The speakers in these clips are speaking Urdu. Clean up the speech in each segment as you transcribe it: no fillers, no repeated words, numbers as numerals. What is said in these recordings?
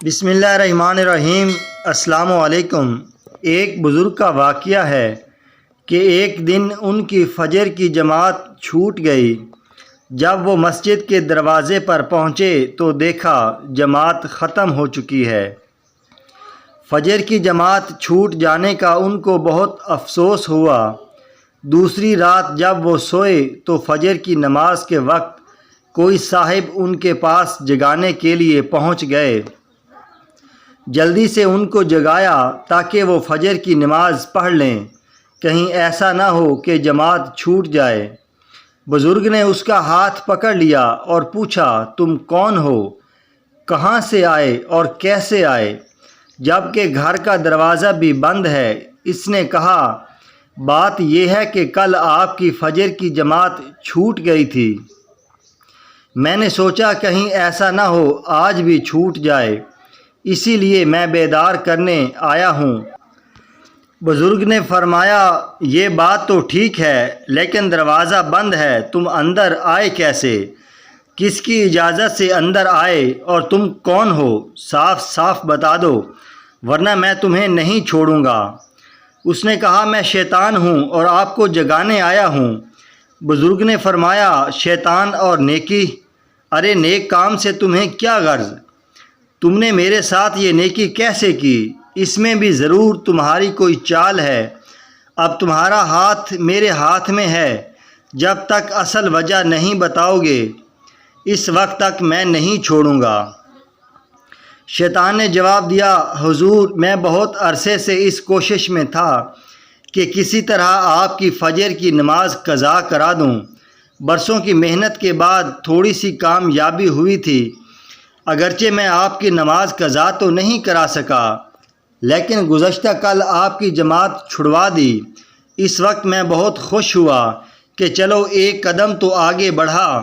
بسم اللہ الرحمن الرحیم۔ السلام علیکم۔ ایک بزرگ کا واقعہ ہے کہ ایک دن ان کی فجر کی جماعت چھوٹ گئی۔ جب وہ مسجد کے دروازے پر پہنچے تو دیکھا جماعت ختم ہو چکی ہے۔ فجر کی جماعت چھوٹ جانے کا ان کو بہت افسوس ہوا۔ دوسری رات جب وہ سوئے تو فجر کی نماز کے وقت کوئی صاحب ان کے پاس جگانے کے لیے پہنچ گئے۔ جلدی سے ان کو جگایا تاکہ وہ فجر کی نماز پڑھ لیں، کہیں ایسا نہ ہو کہ جماعت چھوٹ جائے۔ بزرگ نے اس کا ہاتھ پکڑ لیا اور پوچھا، تم کون ہو؟ کہاں سے آئے اور کیسے آئے؟ جبکہ گھر کا دروازہ بھی بند ہے۔ اس نے کہا، بات یہ ہے کہ کل آپ کی فجر کی جماعت چھوٹ گئی تھی۔ میں نے سوچا کہیں ایسا نہ ہو آج بھی چھوٹ جائے، اسی لیے میں بیدار کرنے آیا ہوں۔ بزرگ نے فرمایا، یہ بات تو ٹھیک ہے لیکن دروازہ بند ہے، تم اندر آئے کیسے؟ کس کی اجازت سے اندر آئے اور تم کون ہو؟ صاف صاف بتا دو ورنہ میں تمہیں نہیں چھوڑوں گا۔ اس نے کہا، میں شیطان ہوں اور آپ کو جگانے آیا ہوں۔ بزرگ نے فرمایا، شیطان اور نیکی؟ ارے نیک کام سے تمہیں کیا غرض؟ تم نے میرے ساتھ یہ نیکی کیسے کی؟ اس میں بھی ضرور تمہاری کوئی چال ہے۔ اب تمہارا ہاتھ میرے ہاتھ میں ہے، جب تک اصل وجہ نہیں بتاؤ گے اس وقت تک میں نہیں چھوڑوں گا۔ شیطان نے جواب دیا، حضور میں بہت عرصے سے اس کوشش میں تھا کہ کسی طرح آپ کی فجر کی نماز قضا کرا دوں۔ برسوں کی محنت کے بعد تھوڑی سی کامیابی ہوئی تھی۔ اگرچہ میں آپ کی نماز قضا تو نہیں کرا سکا لیکن گزشتہ کل آپ کی جماعت چھڑوا دی۔ اس وقت میں بہت خوش ہوا کہ چلو ایک قدم تو آگے بڑھا۔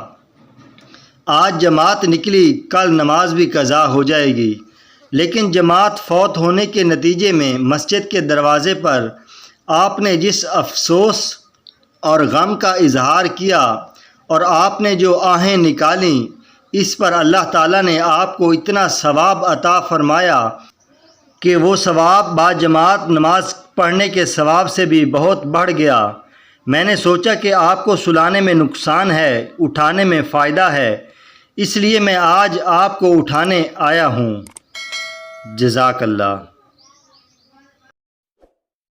آج جماعت نکلی، کل نماز بھی قضا ہو جائے گی۔ لیکن جماعت فوت ہونے کے نتیجے میں مسجد کے دروازے پر آپ نے جس افسوس اور غم کا اظہار کیا اور آپ نے جو آہیں نکالیں، اس پر اللہ تعالیٰ نے آپ کو اتنا ثواب عطا فرمایا کہ وہ ثواب با جماعت نماز پڑھنے کے ثواب سے بھی بہت بڑھ گیا۔ میں نے سوچا کہ آپ کو سلانے میں نقصان ہے، اٹھانے میں فائدہ ہے، اس لیے میں آج آپ کو اٹھانے آیا ہوں۔ جزاک اللہ۔